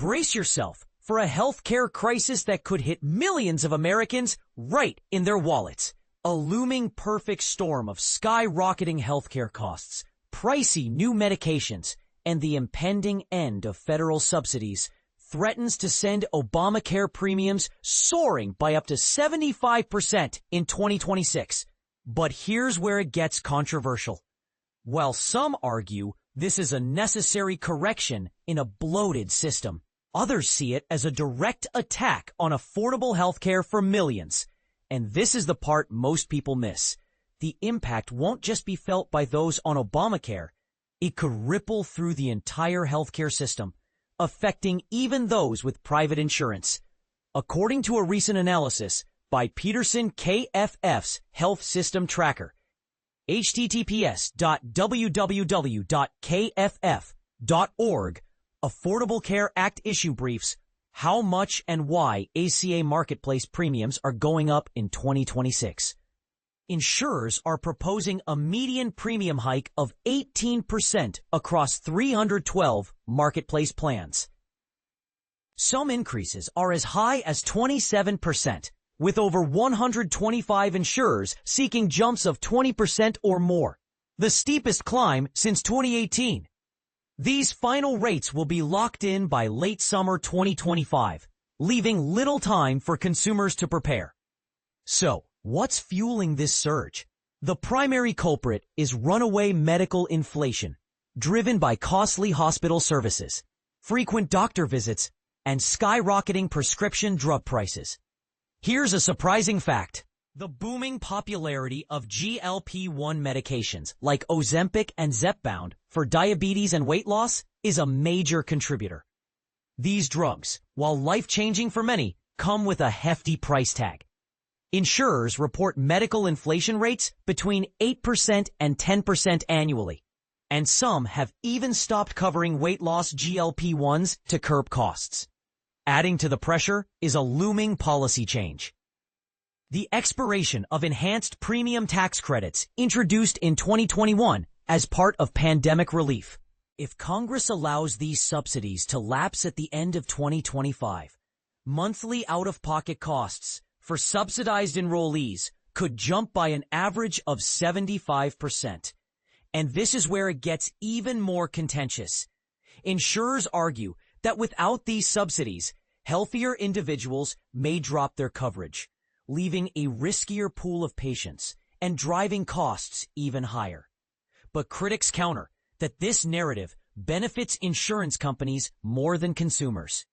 Brace yourself for a healthcare crisis that could hit millions of Americans right in their wallets. A looming perfect storm of skyrocketing healthcare costs, pricey new medications, and the impending end of federal subsidies threatens to send Obamacare premiums soaring by up to 75% in 2026. But here's where it gets controversial. While some argue this is a necessary correction in a bloated system, others see it as a direct attack on affordable healthcare for millions. And this is the part most people miss. The impact won't just be felt by those on Obamacare. It could ripple through the entire healthcare system, affecting even those with private insurance. According to a recent analysis by Peterson KFF's Health System Tracker, https://www.kff.org, Affordable Care Act issue briefs how much and why ACA marketplace premiums are going up in 2026. Insurers are proposing a median premium hike of 18% across 312 marketplace plans. Some increases are as high as 27%, with over 125 insurers seeking jumps of 20% or more, the steepest climb since 2018. These final rates will be locked in by late summer 2025, leaving little time for consumers to prepare. So, what's fueling this surge? The primary culprit is runaway medical inflation, driven by costly hospital services, frequent doctor visits, and skyrocketing prescription drug prices. Here's a surprising fact. The booming popularity of GLP-1 medications like Ozempic and Zepbound for diabetes and weight loss is a major contributor. These drugs, while life-changing for many, come with a hefty price tag. Insurers report medical inflation rates between 8% and 10% annually, and some have even stopped covering weight loss GLP-1s to curb costs. Adding to the pressure is a looming policy change. The expiration of enhanced premium tax credits introduced in 2021 as part of pandemic relief. If Congress allows these subsidies to lapse at the end of 2025, monthly out-of-pocket costs for subsidized enrollees could jump by an average of 75%. And this is where it gets even more contentious. Insurers argue that without these subsidies, healthier individuals may drop their coverage, leaving a riskier pool of patients and driving costs even higher. But critics counter that this narrative benefits insurance companies more than consumers.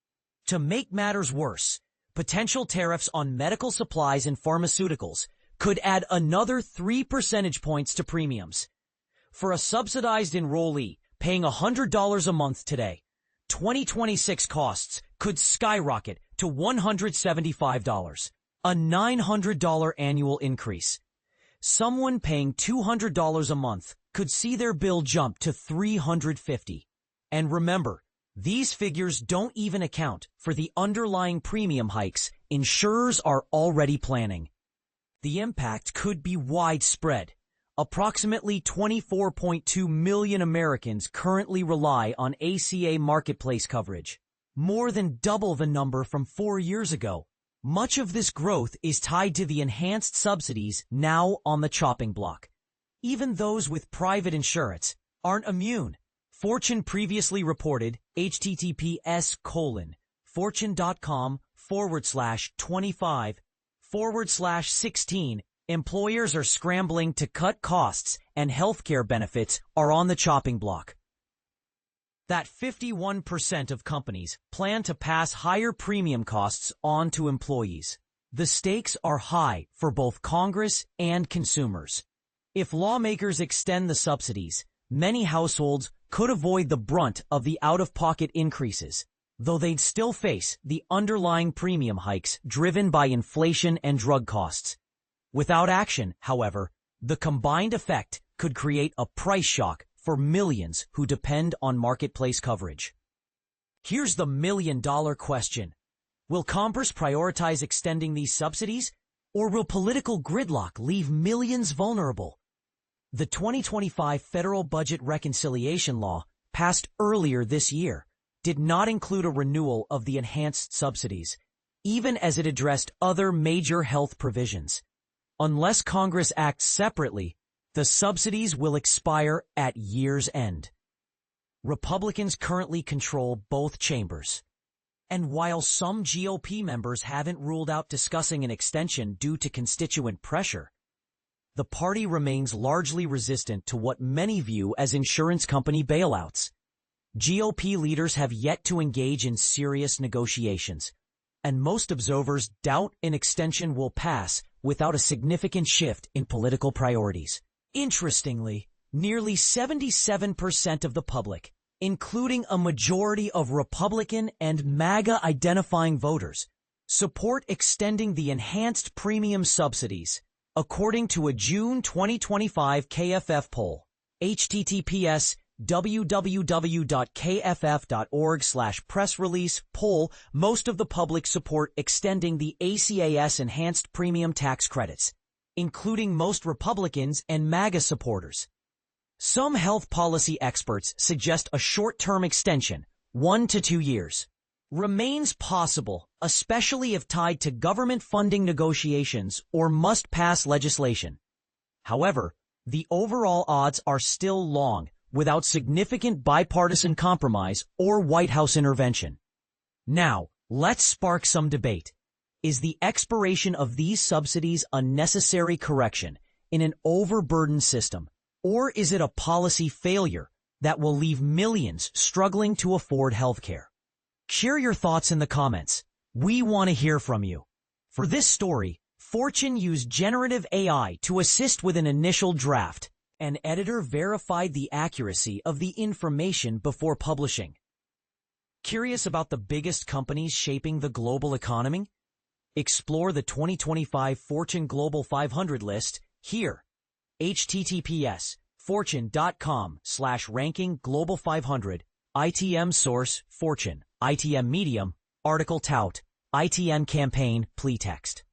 To make matters worse, potential tariffs on medical supplies and pharmaceuticals could add another 3 percentage points to premiums. For a subsidized enrollee paying $100 a month today, 2026 costs could skyrocket to $175. A $900 annual increase. Someone paying $200 a month could see their bill jump to $350. And remember, these figures don't even account for the underlying premium hikes insurers are already planning. The impact could be widespread. Approximately 24.2 million Americans currently rely on ACA marketplace coverage, more than double the number from 4 years ago. Much of this growth is tied to the enhanced subsidies now on the chopping block. Even those with private insurance aren't immune. Fortune previously reported https://fortune.com/25/16 employers are scrambling to cut costs and healthcare benefits are on the chopping block. That 51% of companies plan to pass higher premium costs on to employees. The stakes are high for both Congress and consumers. If lawmakers extend the subsidies, many households could avoid the brunt of the out-of-pocket increases, though they'd still face the underlying premium hikes driven by inflation and drug costs. Without action, however, the combined effect could create a price shock for millions who depend on marketplace coverage. Here's the million-dollar question. Will Congress prioritize extending these subsidies, or will political gridlock leave millions vulnerable? The 2025 Federal Budget Reconciliation Law, passed earlier this year, did not include a renewal of the enhanced subsidies, even as it addressed other major health provisions. Unless Congress acts separately, the subsidies will expire at year's end. Republicans currently control both chambers. And while some GOP members haven't ruled out discussing an extension due to constituent pressure, the party remains largely resistant to what many view as insurance company bailouts. GOP leaders have yet to engage in serious negotiations, and most observers doubt an extension will pass without a significant shift in political priorities. Interestingly, nearly 77% of the public, including a majority of Republican and MAGA-identifying voters, support extending the enhanced premium subsidies, according to a June 2025 KFF poll. https www.kff.org/press release poll. Most of the public support extending the ACA's enhanced premium tax credits, including most Republicans and MAGA supporters. Some health policy experts suggest a short-term extension, 1 to 2 years, remains possible, especially if tied to government funding negotiations or must-pass legislation. However, the overall odds are still long, without significant bipartisan compromise or White House intervention. Now, let's spark some debate. Is the expiration of these subsidies a necessary correction in an overburdened system, or is it a policy failure that will leave millions struggling to afford health care? Share your thoughts in the comments. We want to hear from you. For this story, Fortune used generative AI to assist with an initial draft. An editor verified the accuracy of the information before publishing. Curious about the biggest companies shaping the global economy? Explore the 2025 Fortune Global 500 list here. https://fortune.com/ranking global 500. ITM source, Fortune. ITM medium, article tout. ITM campaign, pletext.